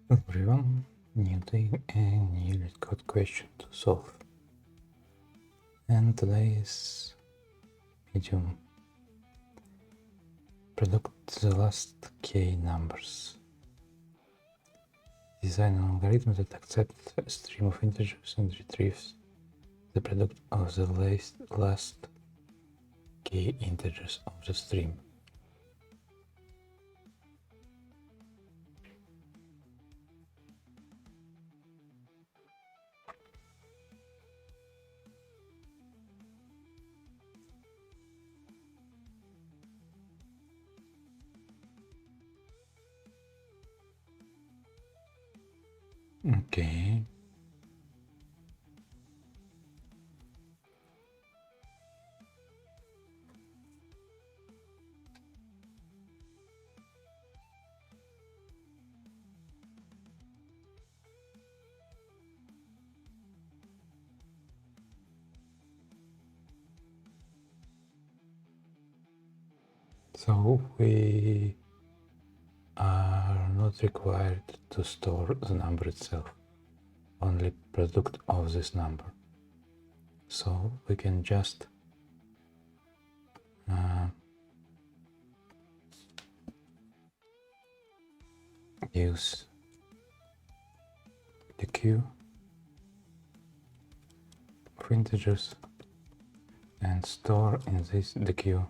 Everyone, new day and new LeetCode question to solve. And today's medium product the last k numbers. Design an algorithm that accepts a stream of integers and retrieves the product of the last k integers of the stream. Okay. So we are not required to store the number itself, only product of this number. So we can just use the queue of integers and store in this the queue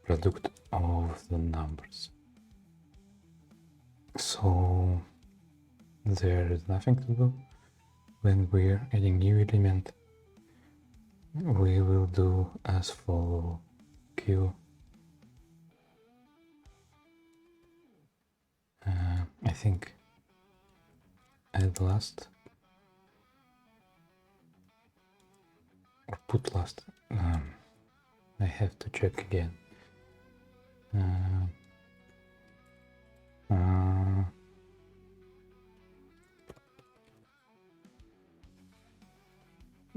product of the numbers. So there is nothing to do. When we're adding new element, we will do as follow queue. I think add last or put last. I have to check again.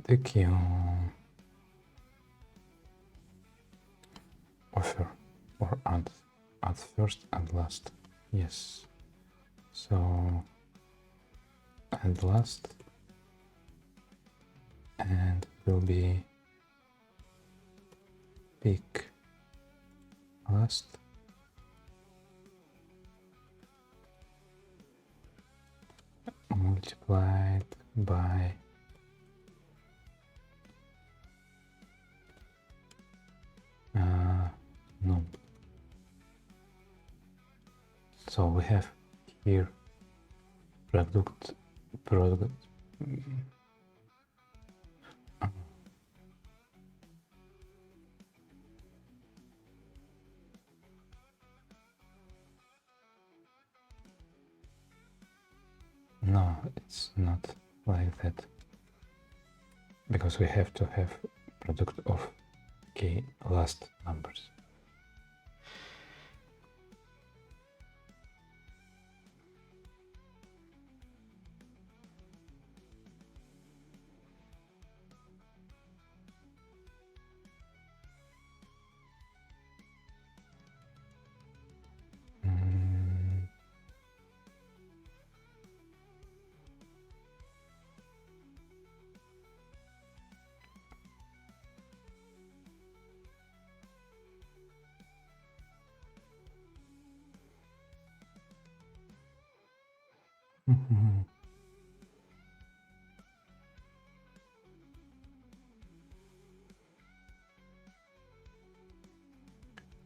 The queue offer or add first and last. Yes. So add last and will be pick last multiplied by num. So we have here product. No, it's not like that, because we have to have product of k last numbers.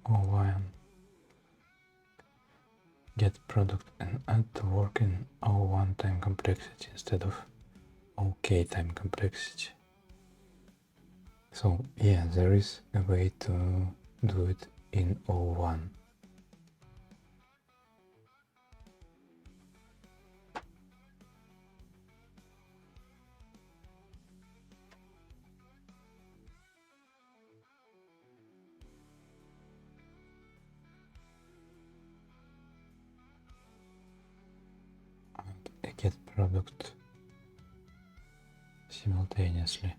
O1 get product and add to work in O1 time complexity instead of OK time complexity. So yeah, there is a way to do it in O1. And get product simultaneously.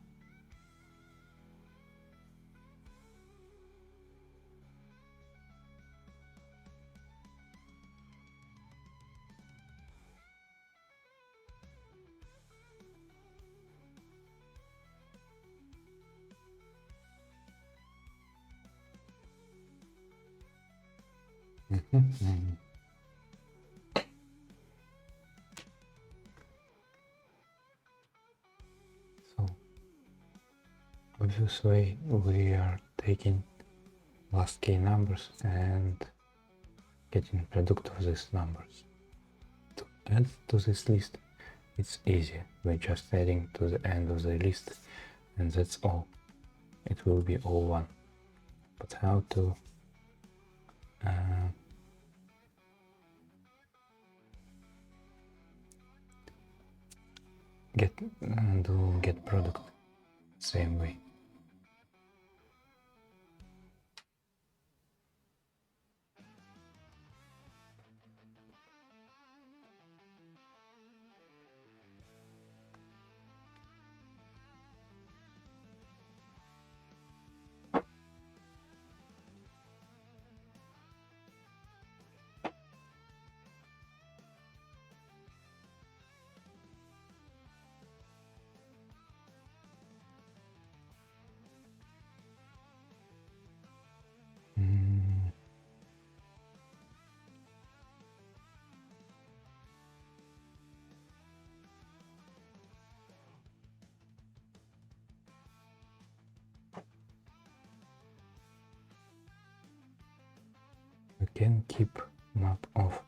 So obviously we are taking last k numbers and getting product of these numbers. To add to this list, it's easy. We're just adding to the end of the list, and that's all. It will be all one. But how to get product same way? We can keep map of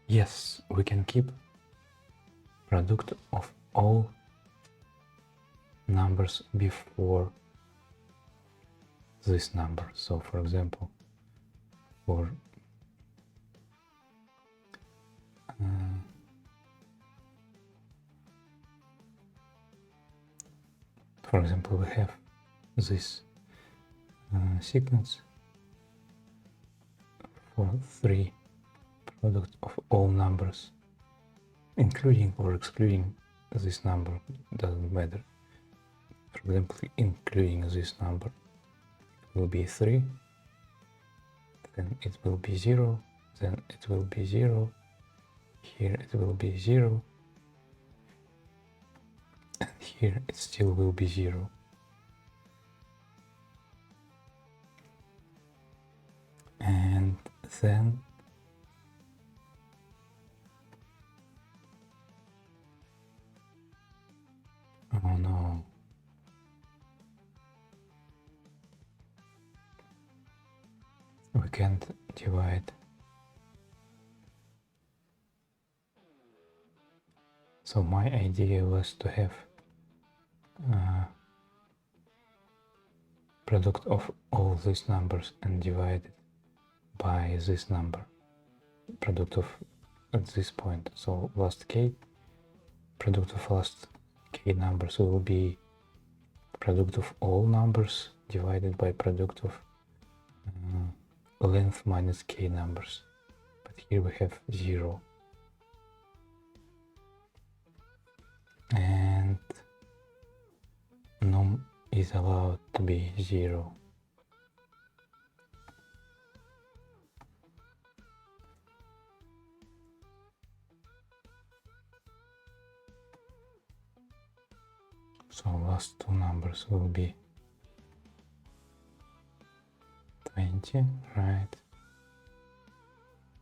yes, we can keep product of all numbers before this number. So for example, for example, we have this sequence for 3 product of all numbers, including or excluding this number, doesn't matter. For example, including this number will be 3, then it will be 0, then it will be 0, here it will be 0, and here it still will be 0. And then oh no, we can't divide. So my idea was to have product of all these numbers and divide it by this number, product of at this point. So last k, product of last k numbers will be product of all numbers divided by product of length minus k numbers. But here we have 0. And num is allowed to be 0. So last 2 numbers will be 20, right?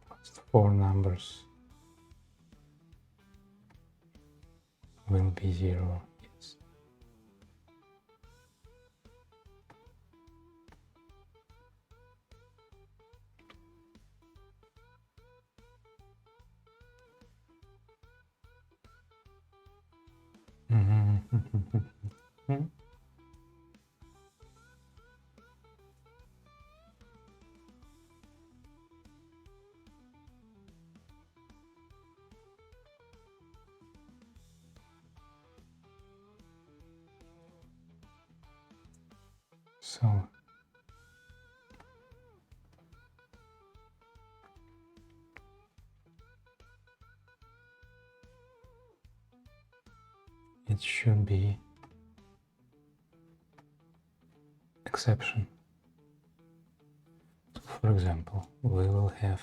Last 4 numbers will be 0, yes. So it should be exception. So for example, we will have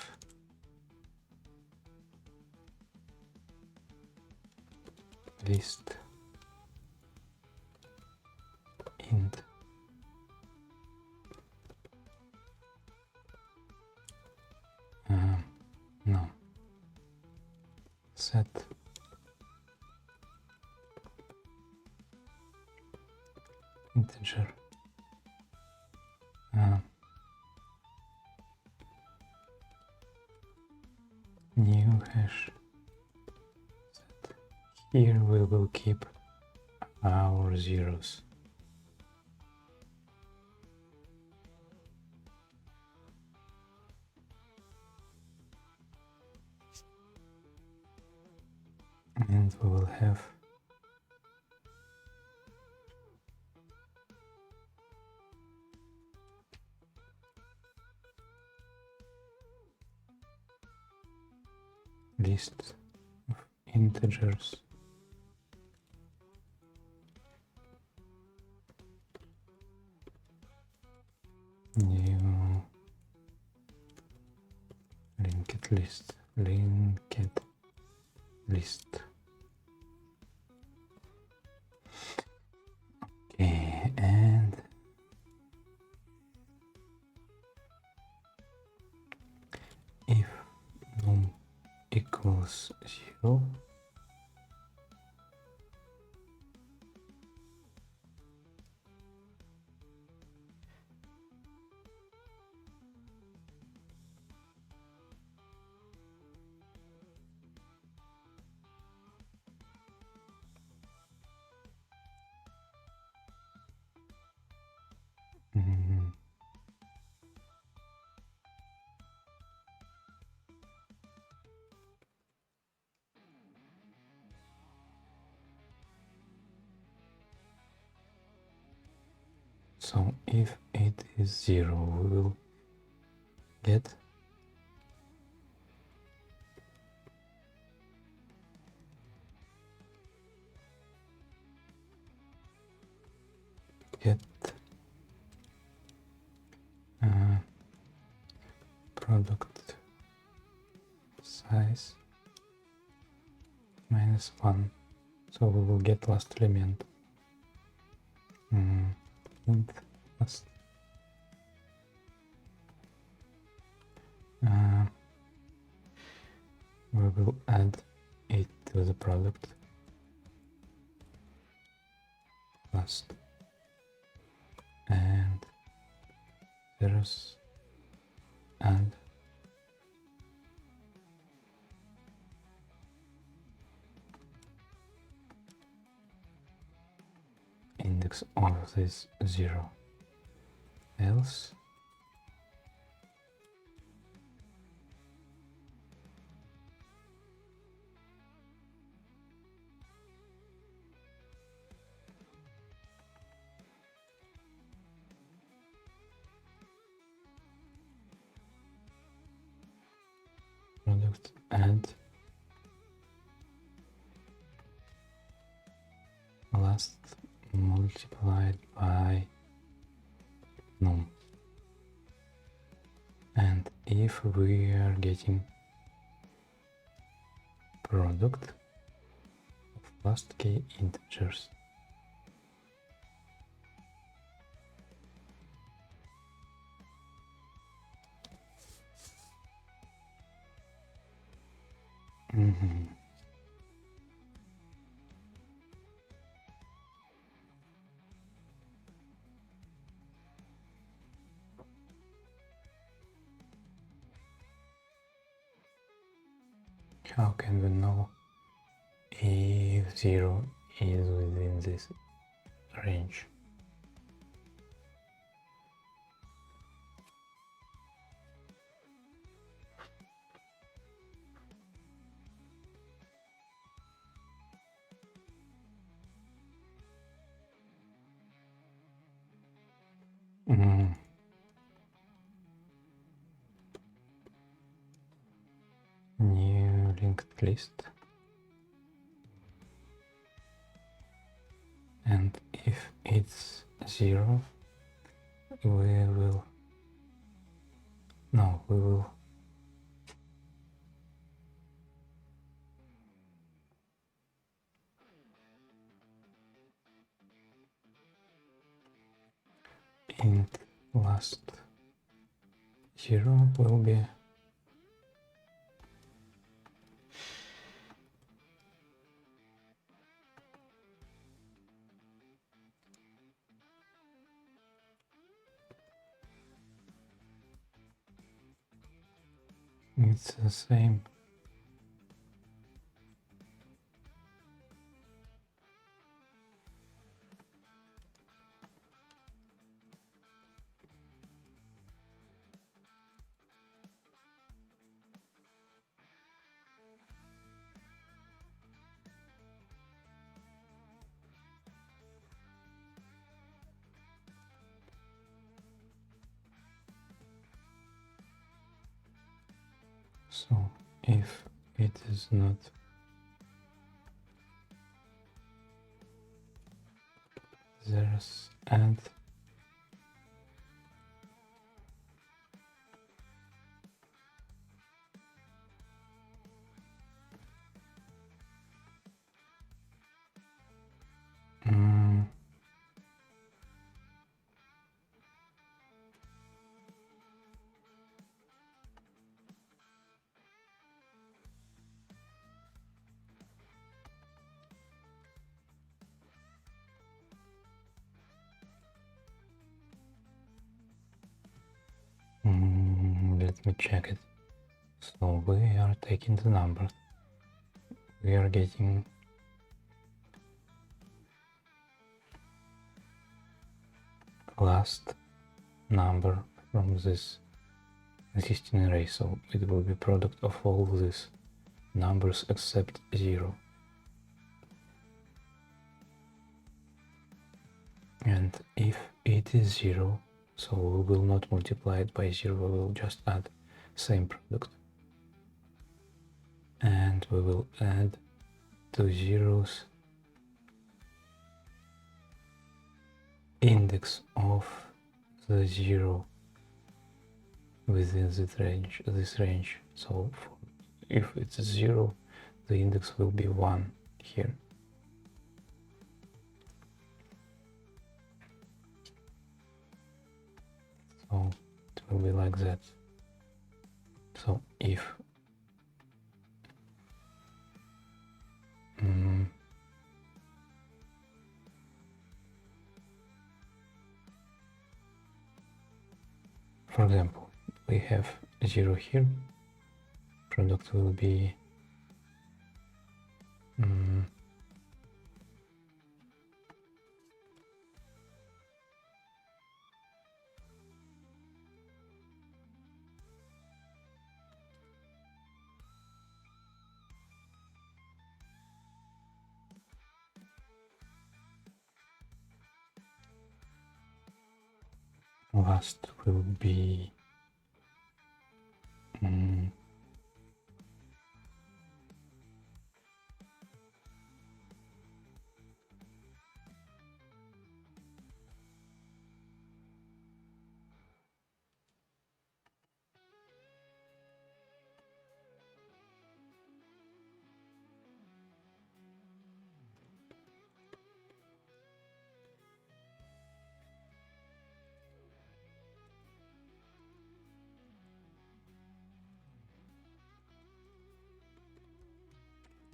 list int no set integer new hash set. Here we will keep our zeros. And we will have list of integers new linked list okay, and if num equals 0, so if it is 0, we will get product size -1, so we will get last element int last we will add it to the product last and zeros and index of this 0, else product add last multiplied by num, and if we are getting product of last k integers, how can we know if 0 is within this range? New linked list, and if it's 0, we will int last 0 will be it's the same. So if it is not there's and let me check it. So we are taking the numbers. We are getting last number from this existing array. So it will be product of all these numbers except 0. And if it is 0, so we will not multiply it by 0, we will just add same product. And we will add 2 zeros index of the 0 within this range. So if it's 0, the index will be 1 here. So it will be like that. So if for example, we have 0 here, product will be last will be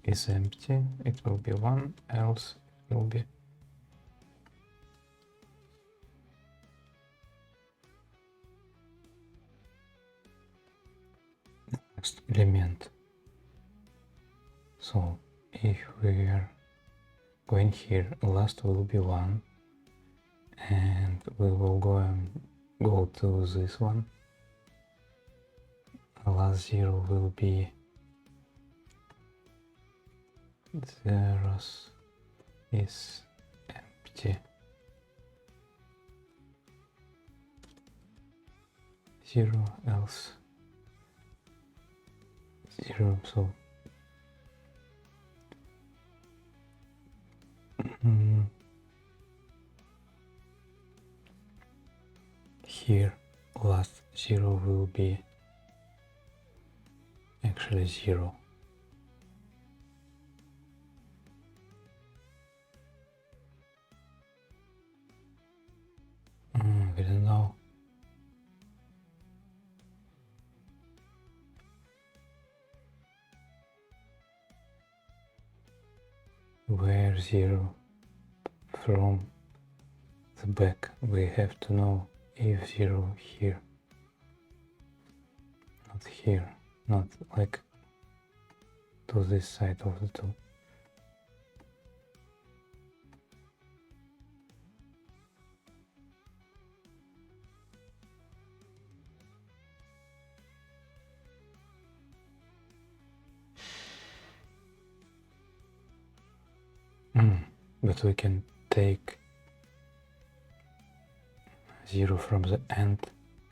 is empty, it will be 1, else it will be next element. So if we are going here, last will be 1, and we will go to this one. Last 0 will be zeros is empty. 0 else 0. So here last 0 will be actually 0. We don't know. Where 0 from the back. We have to know if 0 here, not here, not like to this side of the tool. But we can take 0 from the end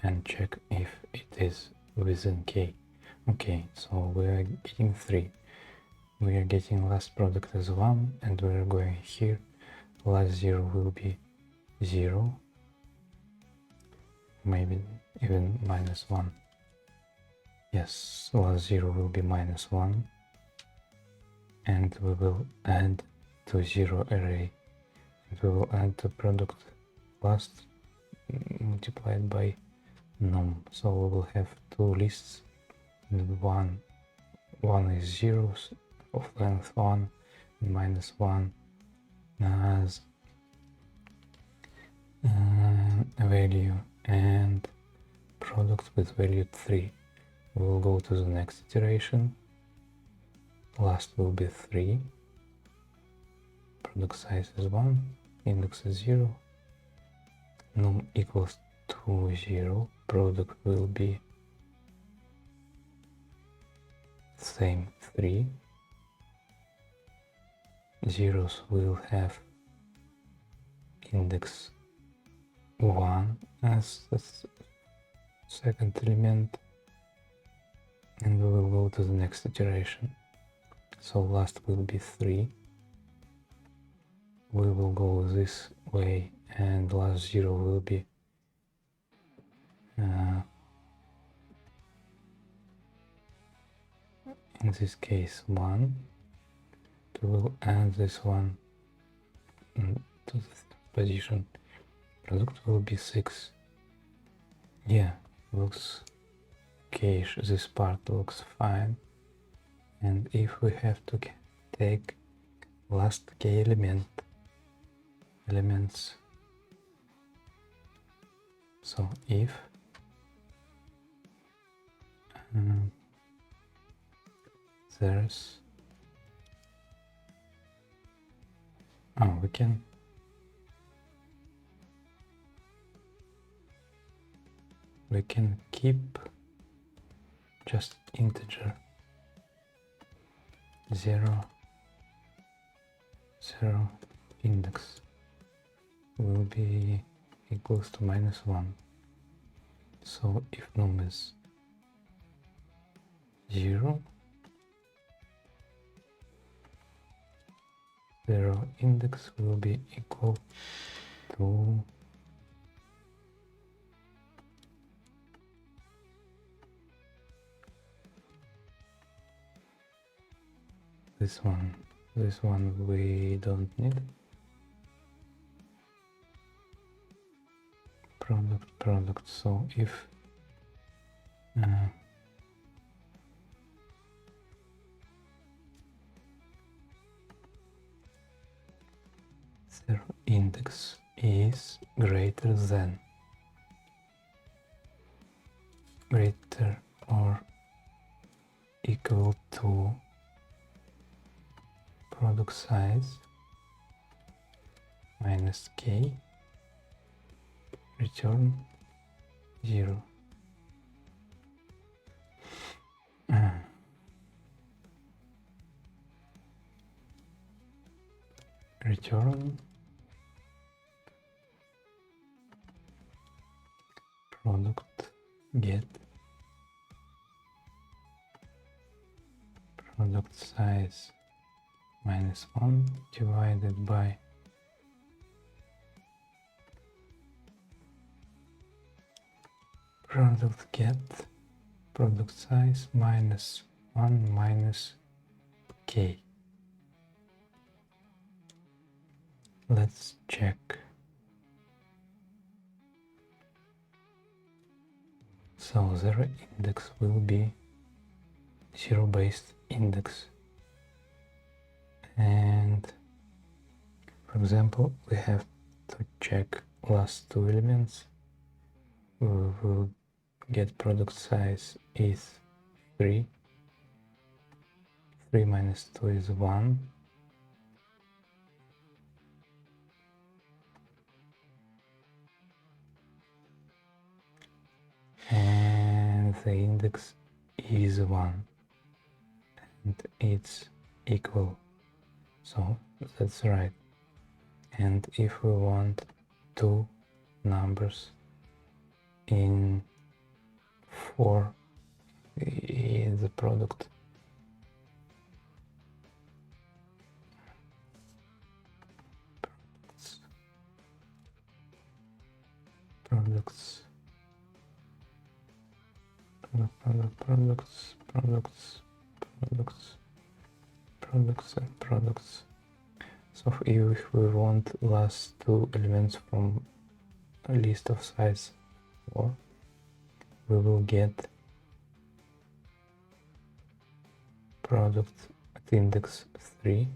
and check if it is within k. Okay, so we are getting 3. We are getting last product as 1, and we are going here. Last 0 will be 0, maybe even -1. Yes, last 0 will be -1, and we will add to 0 array, and we will add the product last multiplied by num. So we will have two lists, and one is zeros of length 1 and -1 as a value, and product with value 3. We will go to the next iteration. Last will be 3. Product size is 1. Index is 0. Num equals to 0. Product will be same 3. Zeros will have index 1 as the second element, and we will go to the next iteration. So last will be 3. We will go this way, and last 0 will be in this case 1. We will add this one to the position. Product will be 6. Yeah, looks okay. This part looks fine. And if we have to take last k elements, so if there's we can keep just integer 0 index will be equals to -1. So if num is 0 index will be equal to this one. This one we don't need. Product. So if index is greater or equal to product size minus k, return 0. Return product get product size -1 divided by product get product size minus 1 minus k. Let's check. So zero index will be zero-based index, and for example we have to check last two elements. We will get product size is 3. 3 minus 2 is 1. And the index is 1. And it's equal. So that's right. And if we want two numbers in 4 in the product, products, and products. So if we want last two elements from a list of size 4, we will get product at index 3,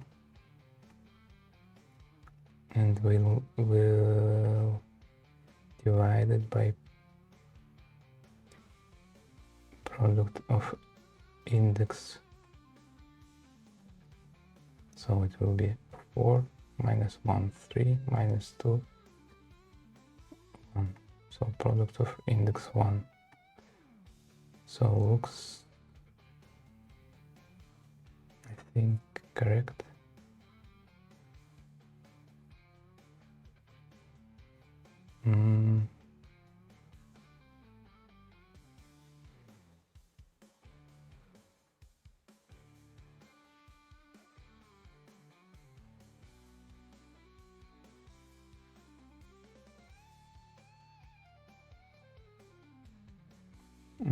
and we'll divide it by product of index. So it will be 4 minus 1, 3 minus 2, 1. So product of index 1. So looks, I think, correct.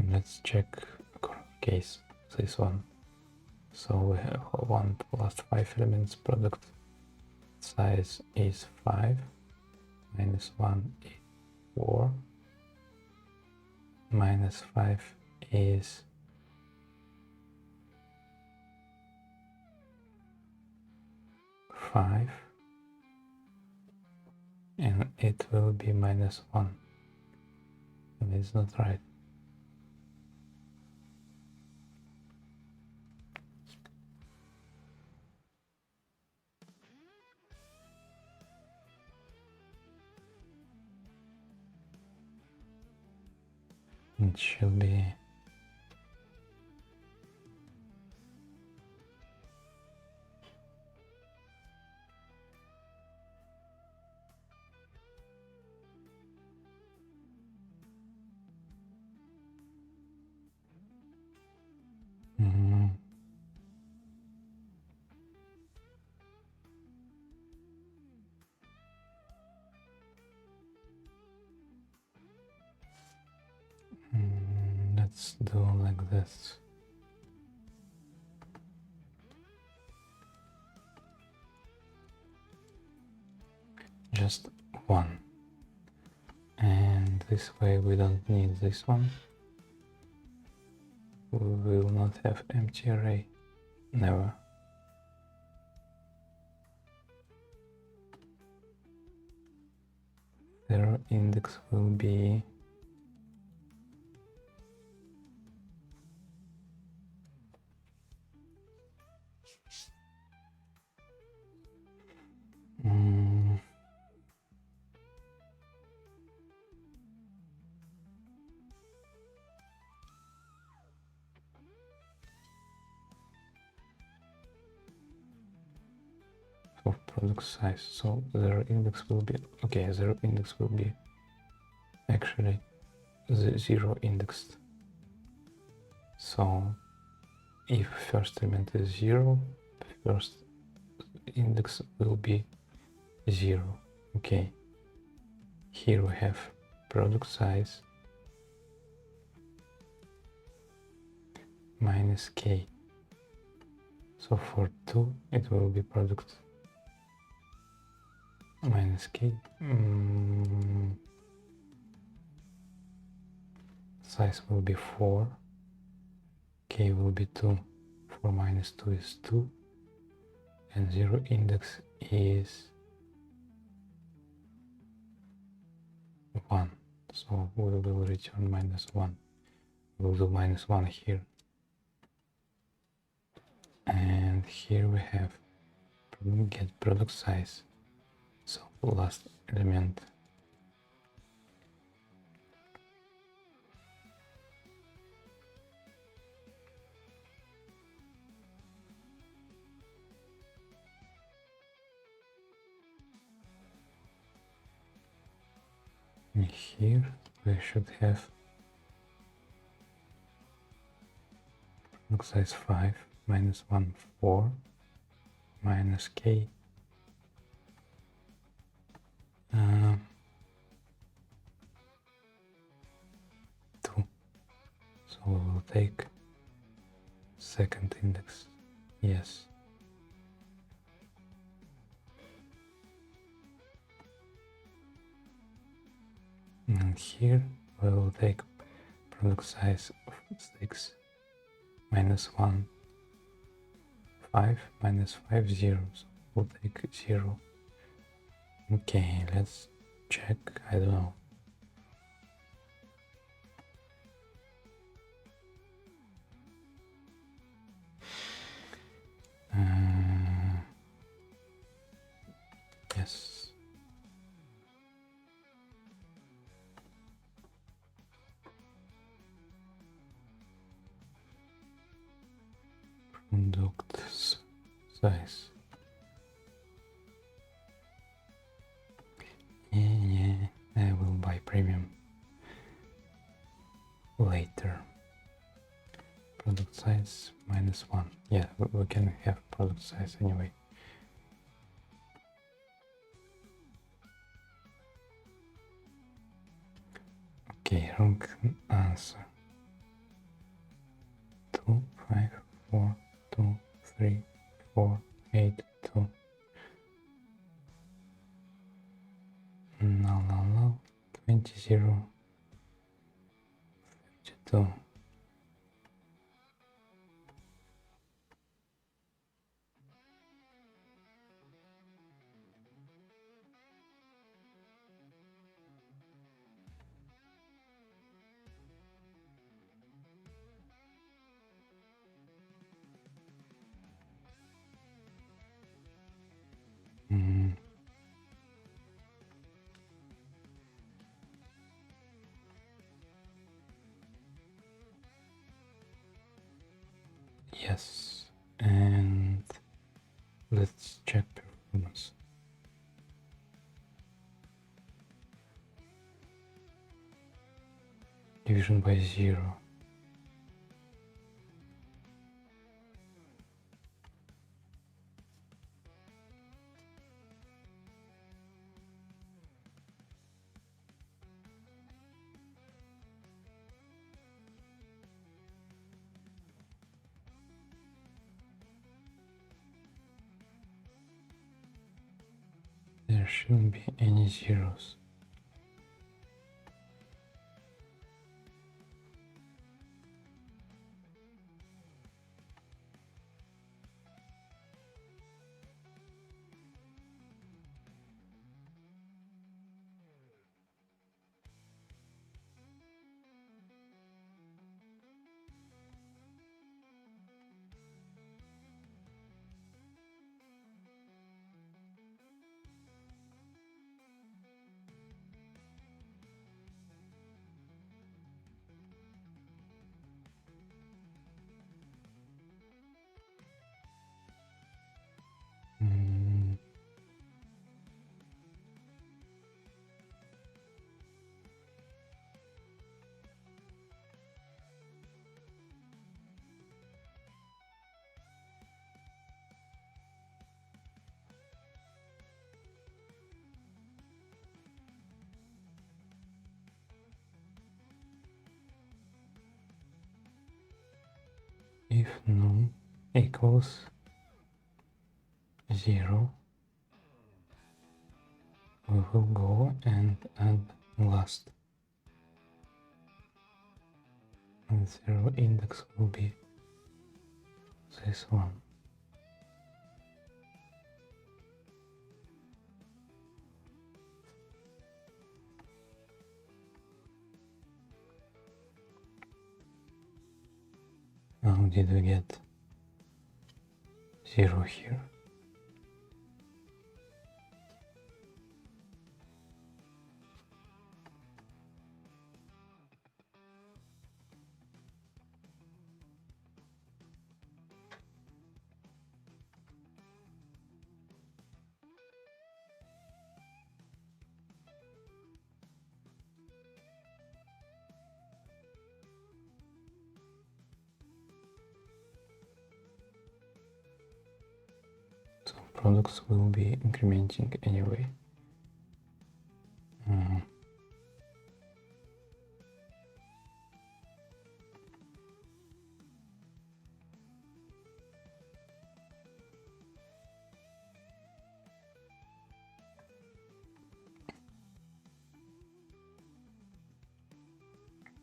Let's check case this one. So we have one last 5 elements, product size is 5, minus 1 is 4, minus 5 is 5, and it will be minus 1, and it's not right. It should be let's do like this. Just 1, and this way we don't need this one. We will not have empty array, never. Their index will be of product size. So their index will be their index will be actually the 0 indexed. So if first element is 0, first index will be 0. Okay, here we have product size minus k. So for 2 it will be product minus k. Size will be 4, k will be 2, 4 minus 2 is 2, and 0 index is 1. So we will return minus 1. We'll do minus 1 here. And here we have get product size. So last element. And here we should have product size 5 minus 1 4 minus k. 2. So we will take second index. Yes. And here we will take product size of 6 minus 1 5 minus 5 0. So we'll take 0. Okay, let's check. I don't know. Yes. Product size. Yeah, I will buy premium later. Product size minus 1. Yeah, we can have product size anyway. Okay, wrong answer. 2 5 4 2 3 4 8 2. No. 20 0 52. Yes, and let's check performance. Division by 0. There shouldn't be any zeros. equals 0, we will go and add last. And 0 index will be this one. How did we get 0 here? So products will be incrementing anyway.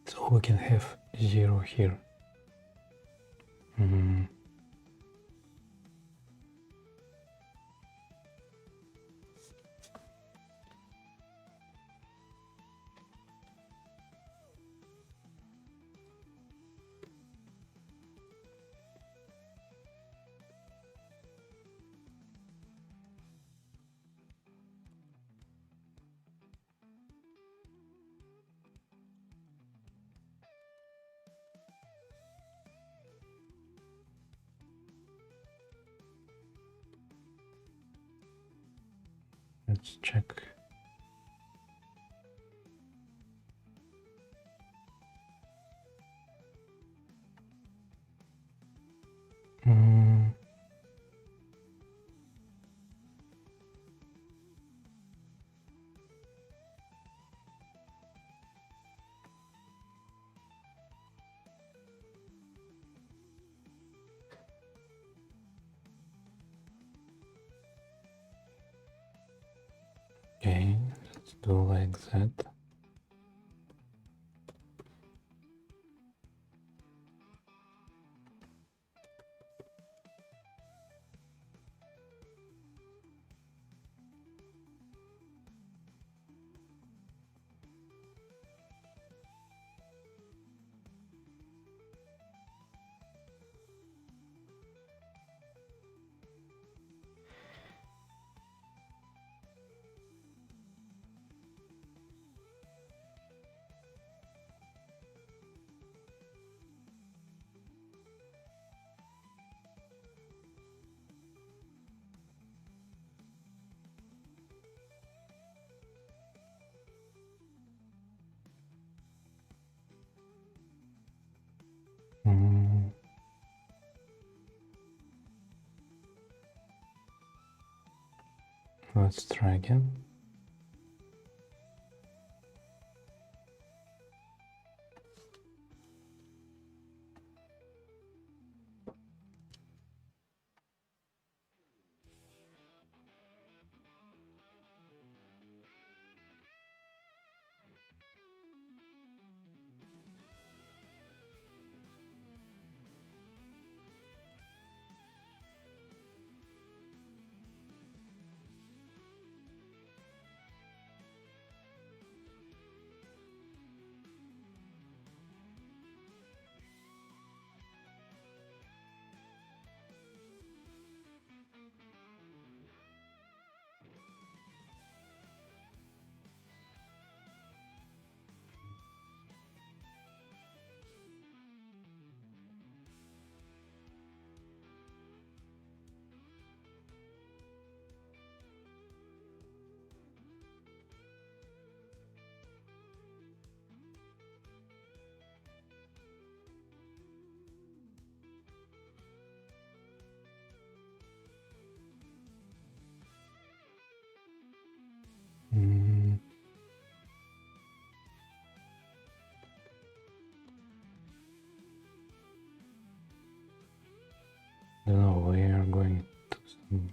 So we can have 0 here. Let's check. Okay, let's do like that. Let's try again.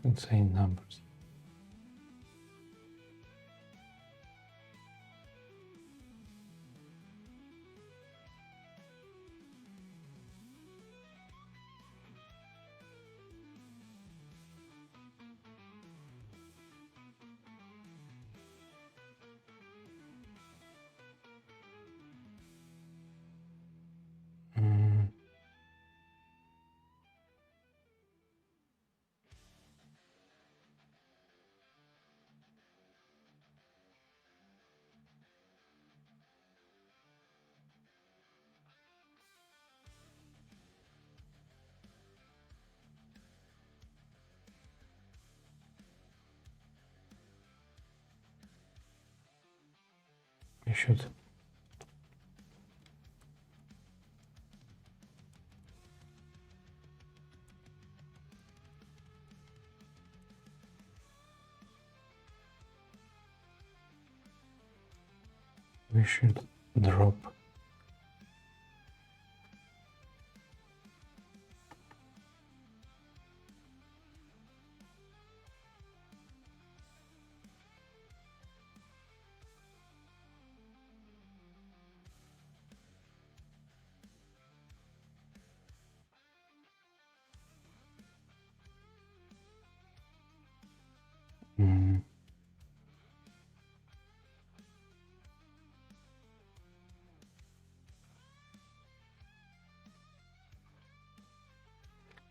insane numbers. We should drop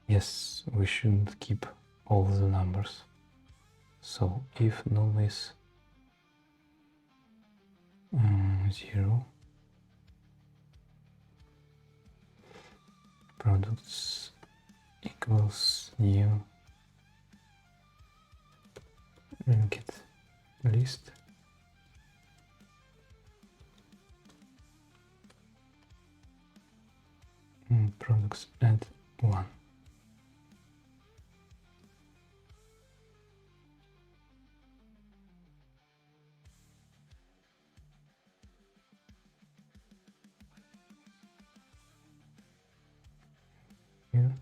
yes, we should keep all the numbers. So if num is 0, products equals new linked list, products add 1. Here.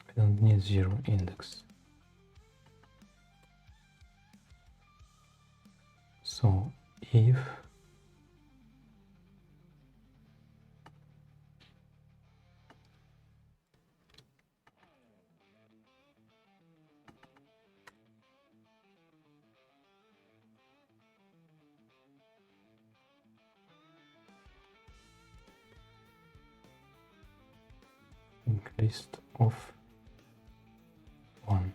We don't need 0 index. So if list of 1,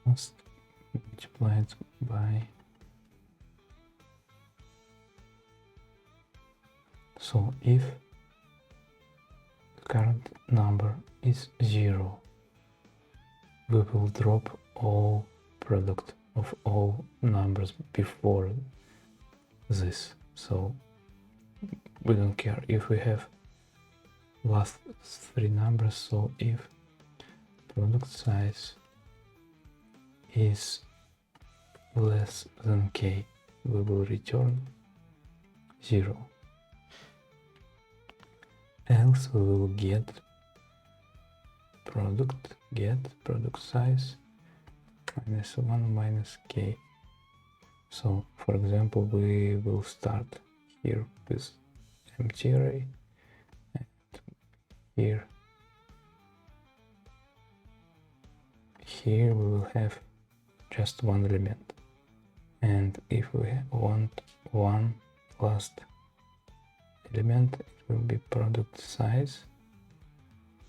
must multiplied by, so if the current number is 0, we will drop all product of all numbers before this. So we don't care if we have last 3 numbers. So if product size is less than k, we will return 0. Else we will get product size -1 minus k. So for example, we will start here with empty array, and here we will have just one element. And if we want one last element, it will be product size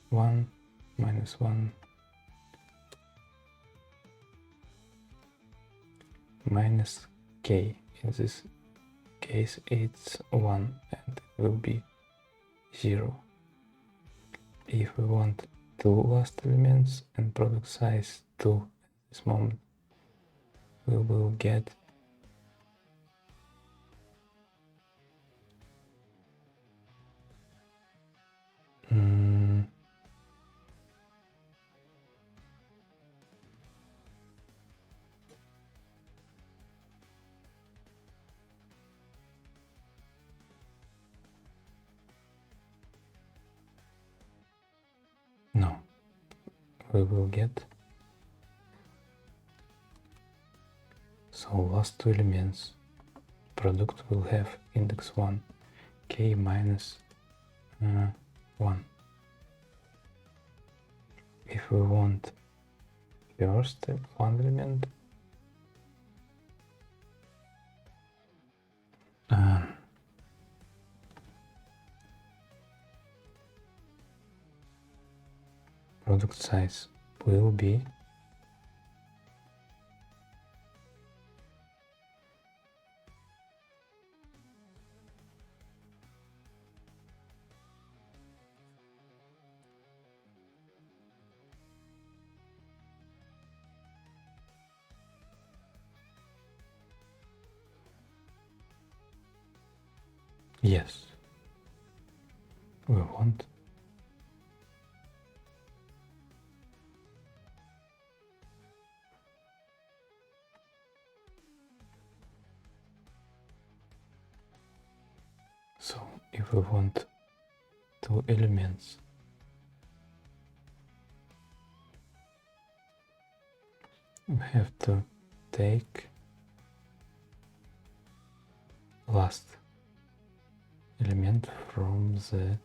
1 minus 1 minus k. In this case it's 1 and it will be 0. If we want two last elements and product size 2 at this moment, we will get no, we will get, so last two elements, product will have index 1, k minus 1. If we want first one element, product size will be yes, we want so if we want two elements, we have to take last element from the,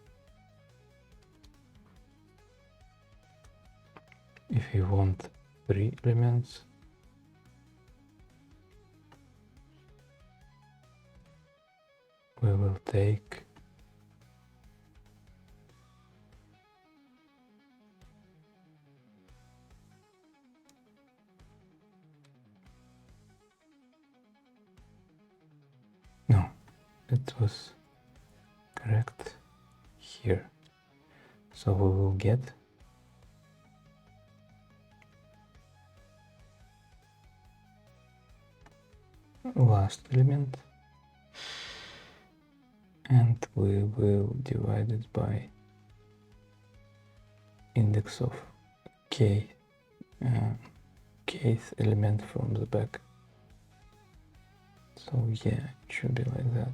if you want three elements, we will take no, it was correct here, so we will get last element and we will divide it by index of k, kth element from the back. So yeah, it should be like that.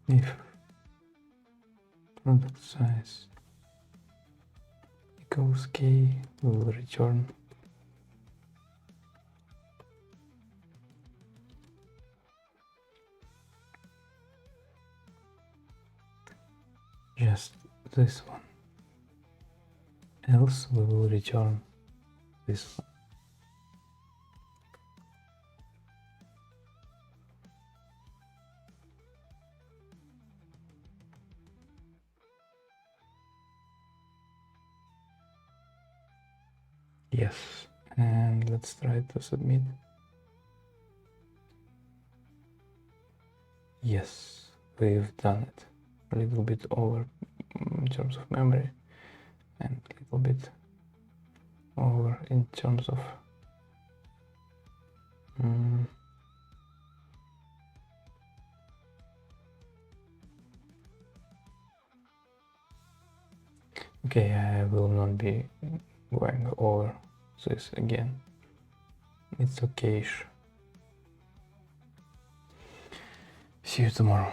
If product size equals k, we will return just this one, else we will return this one. Yes, and let's try to submit. Yes, we've done it. A little bit over in terms of memory and a little bit over in terms of okay, I will not be going over this again. It's okay. See you tomorrow.